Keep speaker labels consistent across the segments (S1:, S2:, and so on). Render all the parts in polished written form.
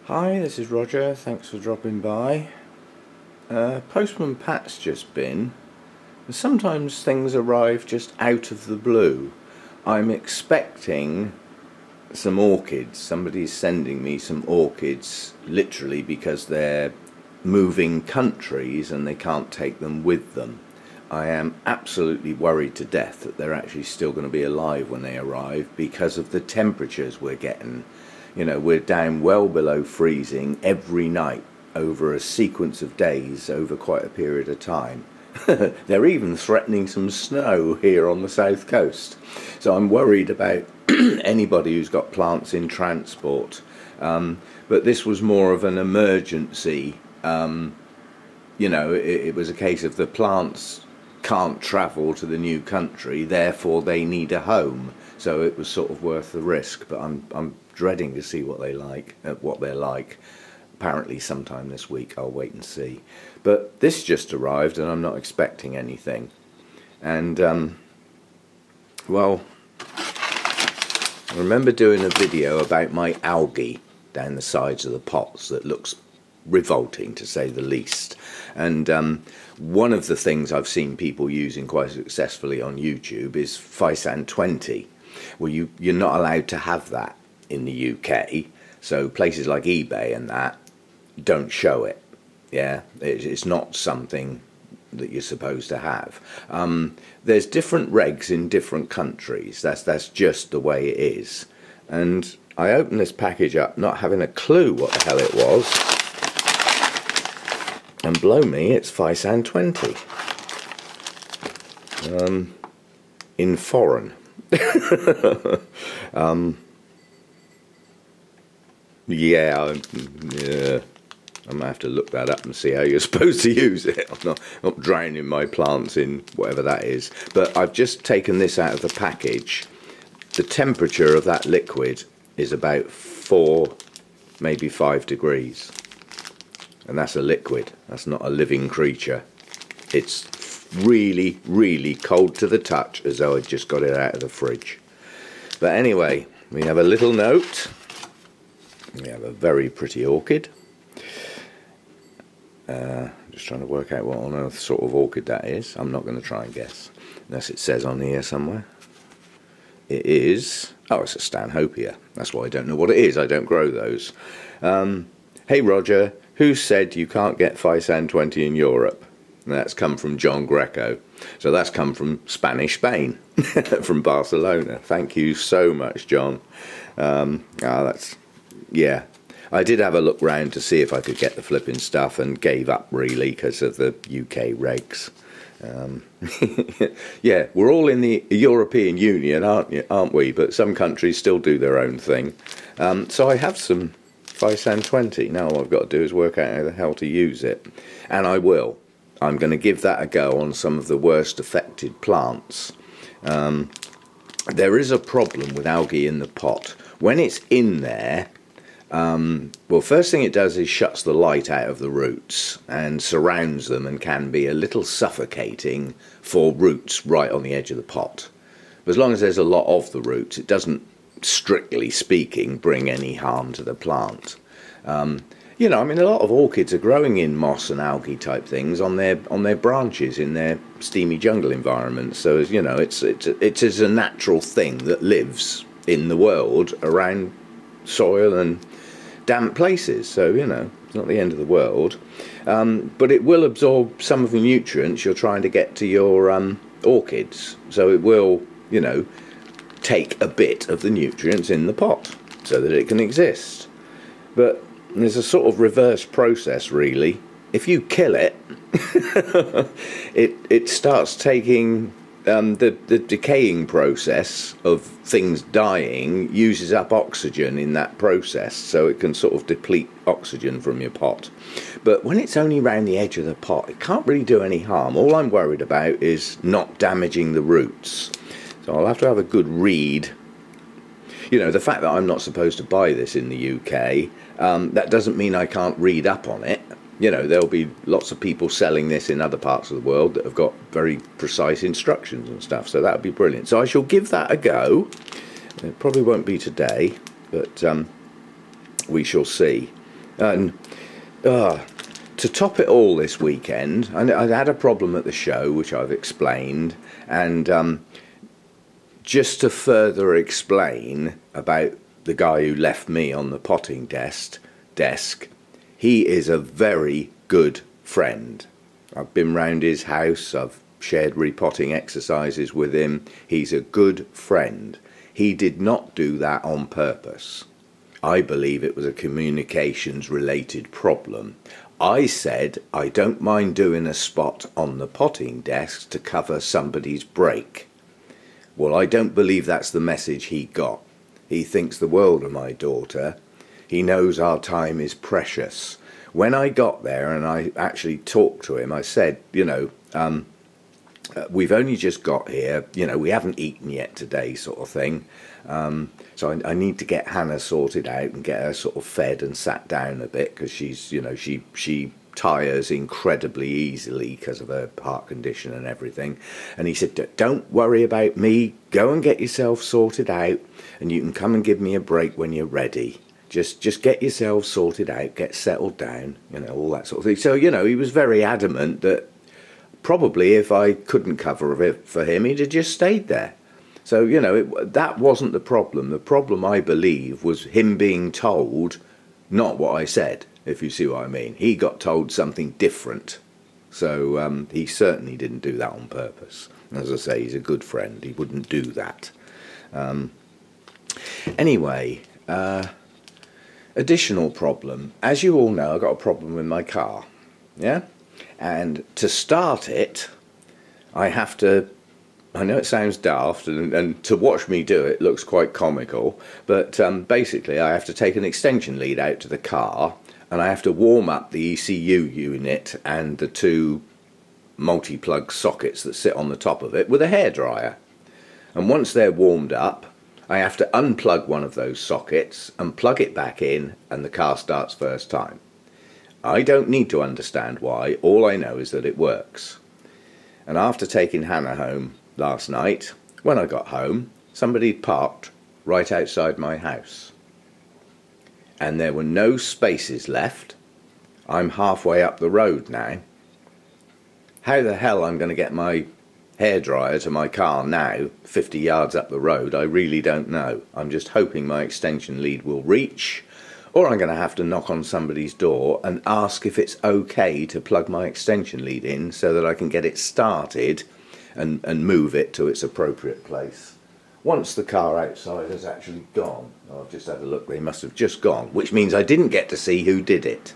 S1: Hi, this is Roger. Thanks for dropping by. Postman Pat's just been. Sometimes things arrive just out of the blue. I'm expecting some orchids. Somebody's sending me some orchids literally because they're moving countries and they can't take them with them. I am absolutely worried to death that they're actually still going to be alive when they arrive because of the temperatures we're getting. You know, we're down well below freezing every night over a sequence of days over quite a period of time. They're even threatening some snow here on the south coast. So I'm worried about anybody who's got plants in transport. But this was more of an emergency. You know, it was a case of the plants can't travel to the new country, therefore they need a home. So it was sort of worth the risk. But I'm dreading to see what they're like. Apparently sometime this week. I'll wait and see. But this just arrived and I'm not expecting anything. And well, I remember doing a video about my algae down the sides of the pots that looks revolting, to say the least. And one of the things I've seen people using quite successfully on YouTube is Physan 20. Well, you're not allowed to have that in the UK, so places like eBay and that don't show it. Yeah, it's not something that you're supposed to have. There's different regs in different countries. That's just the way it is. And I opened this package up not having a clue what the hell it was, and blow me, it's Physan 20 in foreign. Yeah, I'm gonna have to look that up and see how you're supposed to use it. I'm not drowning my plants in whatever that is. But I've just taken this out of the package. The temperature of that liquid is about 4, maybe 5 degrees. And that's a liquid. That's not a living creature. It's really, really cold to the touch, as though I'd just got it out of the fridge. But anyway, we have a little note. We have a very pretty orchid. Just trying to work out what on earth sort of orchid that is. I'm not going to try and guess, unless it says on here somewhere. It is... oh, it's a Stanhopea. That's why I don't know what it is. I don't grow those. Hey Roger, who said you can't get Physan 20 in Europe? And that's come from John Greco. So that's come from Spanish Spain, from Barcelona. Thank you so much, John. Yeah, I did have a look round to see if I could get the flipping stuff and gave up really because of the UK regs. Yeah, we're all in the European Union, aren't we? But some countries still do their own thing. So I have some Physan 20. Now all I've got to do is work out how the hell to use it. And I will. I'm going to give that a go on some of the worst affected plants. There is a problem with algae in the pot. When it's in there, well, first thing it does is shuts the light out of the roots and surrounds them, and can be a little suffocating for roots right on the edge of the pot. But as long as there's a lot of the roots, it doesn't, strictly speaking, bring any harm to the plant. You know, I mean, a lot of orchids are growing in moss and algae type things on their branches in their steamy jungle environments. So, you know, it is a natural thing that lives in the world around soil and damp places. So, you know, it's not the end of the world. But it will absorb some of the nutrients you're trying to get to your orchids. So it will, you know, take a bit of the nutrients in the pot so that it can exist. But there's a sort of reverse process, really. If you kill it, it starts taking the decaying process of things dying, uses up oxygen in that process, so it can sort of deplete oxygen from your pot. But when it's only around the edge of the pot, it can't really do any harm. All I'm worried about is not damaging the roots. So I'll have to have a good read. You know, the fact that I'm not supposed to buy this in the UK, that doesn't mean I can't read up on it. You know, there'll be lots of people selling this in other parts of the world that have got very precise instructions and stuff, so that would be brilliant. So I shall give that a go. It probably won't be today, but we shall see. And to top it all this weekend, I had a problem at the show, which I've explained, and just to further explain about the guy who left me on the potting desk, he is a very good friend. I've been round his house, I've shared repotting exercises with him. He's a good friend. He did not do that on purpose. I believe it was a communications related problem. I said I don't mind doing a spot on the potting desk to cover somebody's break. Well, I don't believe that's the message he got. He thinks the world of my daughter. He knows our time is precious. When I got there and I actually talked to him, I said, you know, we've only just got here, you know, we haven't eaten yet today, sort of thing. So I need to get Hannah sorted out and get her sort of fed and sat down a bit, because she's, you know, she tires incredibly easily because of her heart condition and everything. And he said, don't worry about me, go and get yourself sorted out and you can come and give me a break when you're ready. Just get yourself sorted out, get settled down, you know, all that sort of thing. So, you know, he was very adamant that probably if I couldn't cover it for him, he'd have just stayed there. So, you know, that wasn't the problem. The problem, I believe, was him being told not what I said, if you see what I mean. He got told something different. So he certainly didn't do that on purpose. As I say, he's a good friend. He wouldn't do that. Anyway, additional problem. As you all know, I've got a problem with my car. Yeah? And to start it, I have to, I know it sounds daft, and to watch me do it looks quite comical, but basically I have to take an extension lead out to the car, and I have to warm up the ECU unit and the two multi-plug sockets that sit on the top of it with a hairdryer. And once they're warmed up, I have to unplug one of those sockets and plug it back in, and the car starts first time. I don't need to understand why, all I know is that it works. And after taking Hannah home last night, when I got home, somebody parked right outside my house. And there were no spaces left. I'm halfway up the road now. How the hell I'm going to get my hairdryer to my car now, 50 yards up the road, I really don't know. I'm just hoping my extension lead will reach, or I'm going to have to knock on somebody's door and ask if it's okay to plug my extension lead in so that I can get it started and move it to its appropriate place. Once the car outside has actually gone, I've just had a look, they must have just gone, which means I didn't get to see who did it.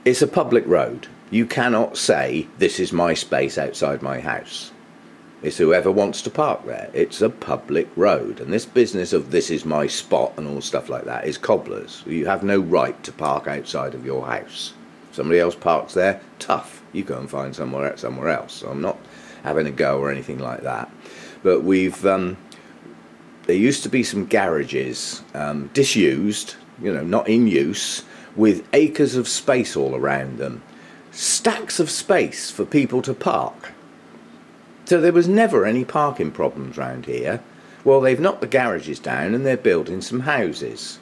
S1: It's a public road. You cannot say, this is my space outside my house. It's whoever wants to park there. It's a public road. And this business of this is my spot and all stuff like that is cobblers. You have no right to park outside of your house. Somebody else parks there, tough. You go and find somewhere else. So I'm not having a go or anything like that. But we've, there used to be some garages, disused, you know, not in use, with acres of space all around them. Stacks of space for people to park. So there was never any parking problems around here. Well, they've knocked the garages down and they're building some houses.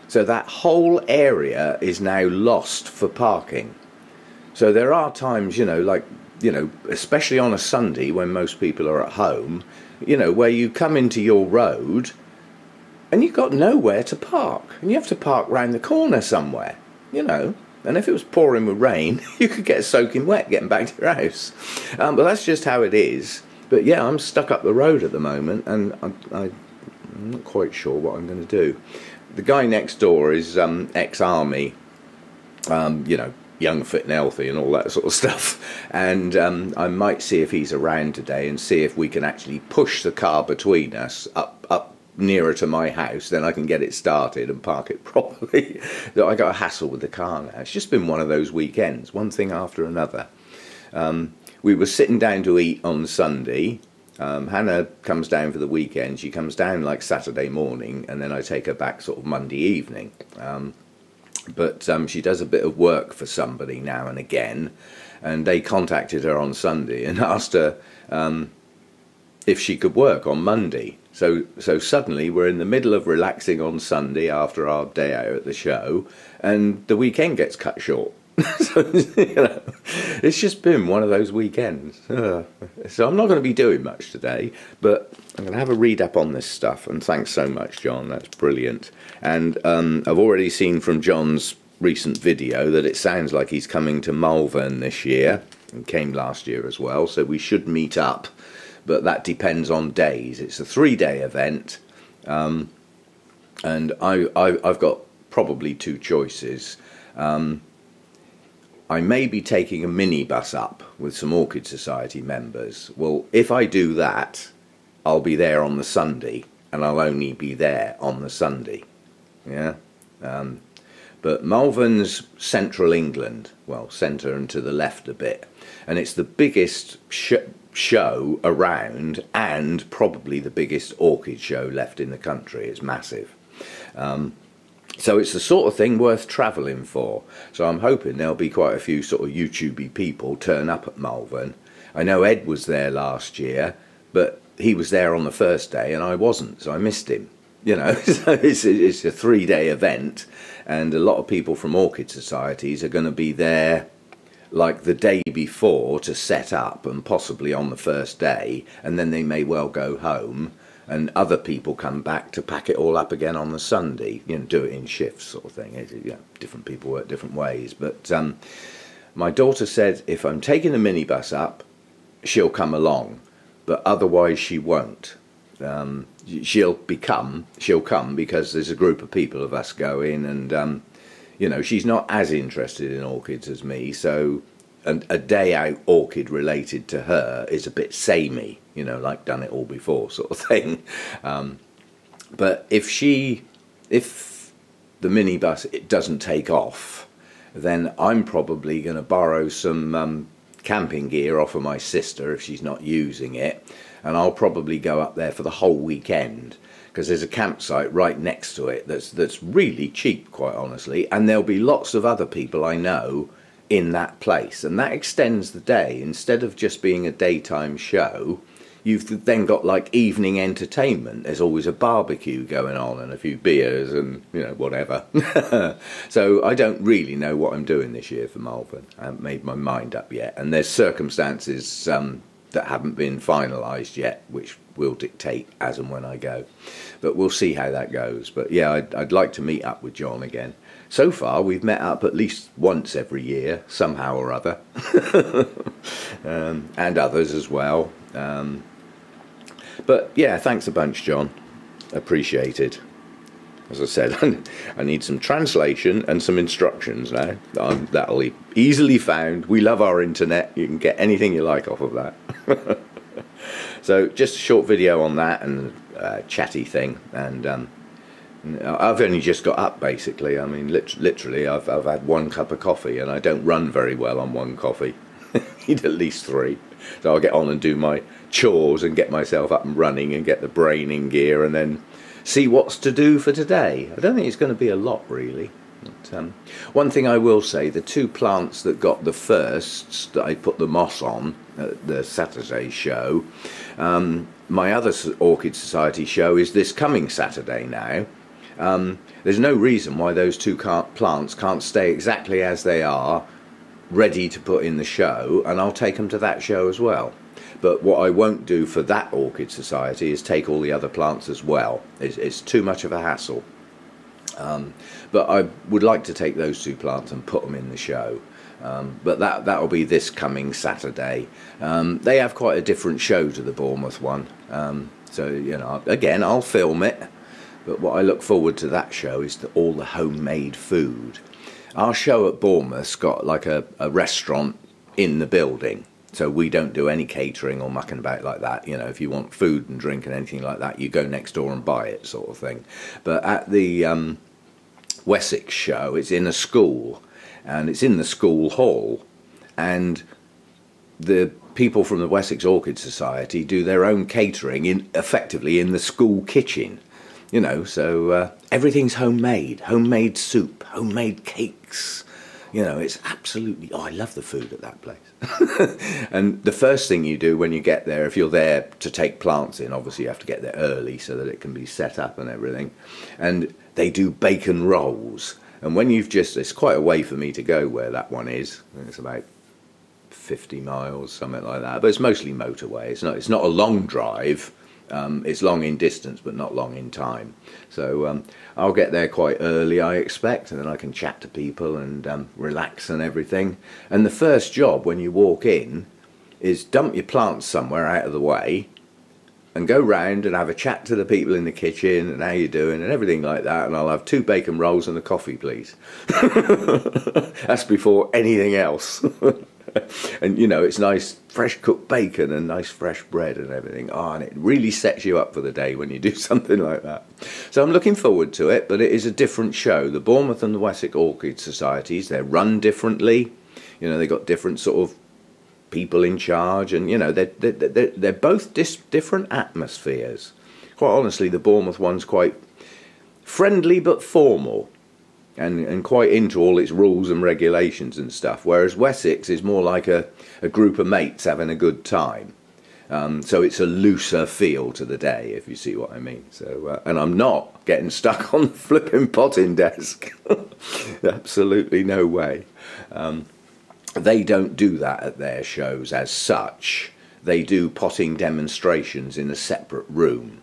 S1: So that whole area is now lost for parking. So there are times, you know, like, you know, especially on a Sunday when most people are at home, you know, where you come into your road and you've got nowhere to park. And you have to park round the corner somewhere, you know. And if it was pouring with rain, you could get soaking wet getting back to your house. But that's just how it is. But yeah, I'm stuck up the road at the moment, and I'm not quite sure what I'm going to do. The guy next door is ex-army, you know, young, fit and healthy and all that sort of stuff. And I might see if he's around today and see if we can actually push the car between us up nearer to my house, then I can get it started and park it properly. I got a hassle with the car now. It's just been one of those weekends, one thing after another. We were sitting down to eat on Sunday. Hannah comes down for the weekend. She comes down like Saturday morning, and then I take her back sort of Monday evening. But she does a bit of work for somebody now and again, and they contacted her on Sunday and asked her if she could work on Monday. So suddenly we're in the middle of relaxing on Sunday after our day out at the show, and the weekend gets cut short. So, it's just been one of those weekends. So I'm not going to be doing much today, but I'm going to have a read up on this stuff. And thanks so much, John. That's brilliant. And I've already seen from John's recent video that it sounds like he's coming to Malvern this year, and came last year as well. So we should meet up, but that depends on days. It's a 3-day event, and I've got probably two choices. I may be taking a minibus up with some Orchid Society members. Well, if I do that, I'll be there on the Sunday, and I'll only be there on the Sunday. Yeah. But Malvern's central England, well, centre and to the left a bit, and it's the biggest show around, and probably the biggest orchid show left in the country. It's massive. So it's the sort of thing worth travelling for. So I'm hoping there'll be quite a few sort of YouTubey people turn up at Malvern. I know Ed was there last year, but he was there on the first day and I wasn't, so I missed him. You know, so it's a 3-day event, and a lot of people from Orchid Societies are going to be there like the day before to set up, and possibly on the first day, and then they may well go home, and other people come back to pack it all up again on the Sunday, you know, do it in shifts sort of thing. You know, different people work different ways. But my daughter said if I'm taking the minibus up, she'll come along, but otherwise she won't. She'll come because there's a group of people of us going, and you know, she's not as interested in orchids as me, so a day out orchid related to her is a bit samey, you know, like done it all before sort of thing. But if the minibus doesn't take off, then I'm probably going to borrow some camping gear off of my sister if she's not using it, and I'll probably go up there for the whole weekend, because there's a campsite right next to it that's really cheap, quite honestly, and there'll be lots of other people I know in that place, and that extends the day. Instead of just being a daytime show, you've then got like evening entertainment. There's always a barbecue going on and a few beers and, you know, whatever. So I don't really know what I'm doing this year for Malvern. I haven't made my mind up yet, and there's circumstances that haven't been finalised yet, which will dictate as and when I go. But we'll see how that goes. But yeah, I'd like to meet up with John again. So far, we've met up at least once every year, somehow or other, and others as well. But yeah, thanks a bunch, John. Appreciated. As I said, I need some translation and some instructions now. That'll be easily found. We love our internet. You can get anything you like off of that. So just a short video on that, and a chatty thing. And I've only just got up, basically. I mean, literally, I've had 1 cup of coffee, and I don't run very well on 1 coffee. Need at least 3. So I'll get on and do my chores and get myself up and running and get the brain in gear, and then see what's to do for today. I don't think it's going to be a lot, really. But, one thing I will say, the 2 plants that got the firsts that I put the moss on at the Saturday show, my other Orchid Society show is this coming Saturday now. There's no reason why those 2 plants can't stay exactly as they are, ready to put in the show, and I'll take them to that show as well. But what I won't do for that Orchid Society is take all the other plants as well. It's too much of a hassle. But I would like to take those 2 plants and put them in the show. But that'll be this coming Saturday. They have quite a different show to the Bournemouth one. So, you know, again, I'll film it. But what I look forward to that show is all the homemade food. Our show at Bournemouth's got like a restaurant in the building. So we don't do any catering or mucking about like that. You know, if you want food and drink and anything like that, you go next door and buy it, sort of thing. But at the Wessex show, it's in a school, and it's in the school hall, and the people from the Wessex Orchid Society do their own catering effectively in the school kitchen. You know, so everything's homemade soup, homemade cakes, You know, it's absolutely, oh, I love the food at that place. And the first thing you do when you get there, if you're there to take plants in, obviously you have to get there early so that it can be set up and everything. And they do bacon rolls. And when you've just, it's quite a way for me to go where that one is. It's about 50 miles, something like that. But it's mostly motorway. It's not a long drive. It's long in distance, but not long in time. So I'll get there quite early, I expect, and then I can chat to people and relax and everything. And the first job when you walk in is dump your plants somewhere out of the way and go round and have a chat to the people in the kitchen and how you're doing and everything like that. And I'll have 2 bacon rolls and a coffee, please. That's before anything else. And you know, it's nice fresh cooked bacon and nice fresh bread and everything. Oh, and it really sets you up for the day when you do something like that. So I'm looking forward to it, but it is a different show. The Bournemouth and the Wessex Orchid Societies, they're run differently. You know, they've got different sort of people in charge, and you know, they're both different atmospheres. Quite honestly, the Bournemouth one's quite friendly but formal. And quite into all its rules and regulations and stuff, whereas Wessex is more like a group of mates having a good time. So it's a looser feel to the day, if you see what I mean. So and I'm not getting stuck on the flipping potting desk. Absolutely no way. They don't do that at their shows as such. They do potting demonstrations in a separate room,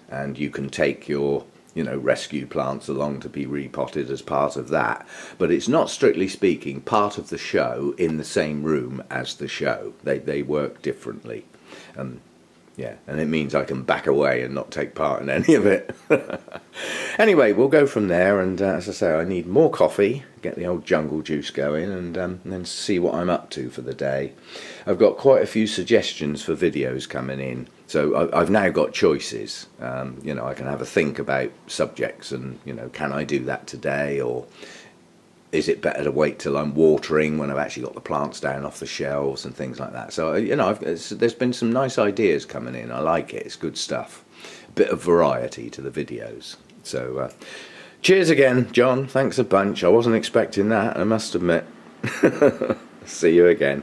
S1: and you can take your rescue plants along to be repotted as part of that. But it's not, strictly speaking, part of the show in the same room as the show. They work differently. Yeah, and it means I can back away and not take part in any of it. Anyway, we'll go from there, and as I say, I need more coffee, get the old jungle juice going, and then see what I'm up to for the day. I've got quite a few suggestions for videos coming in, so I've now got choices. You know, I can have a think about subjects and, you know, can I do that today, or is it better to wait till I'm watering when I've actually got the plants down off the shelves and things like that. So, you know, there's been some nice ideas coming in. I like it. It's good stuff. A bit of variety to the videos. So, cheers again, John. Thanks a bunch. I wasn't expecting that, I must admit. See you again.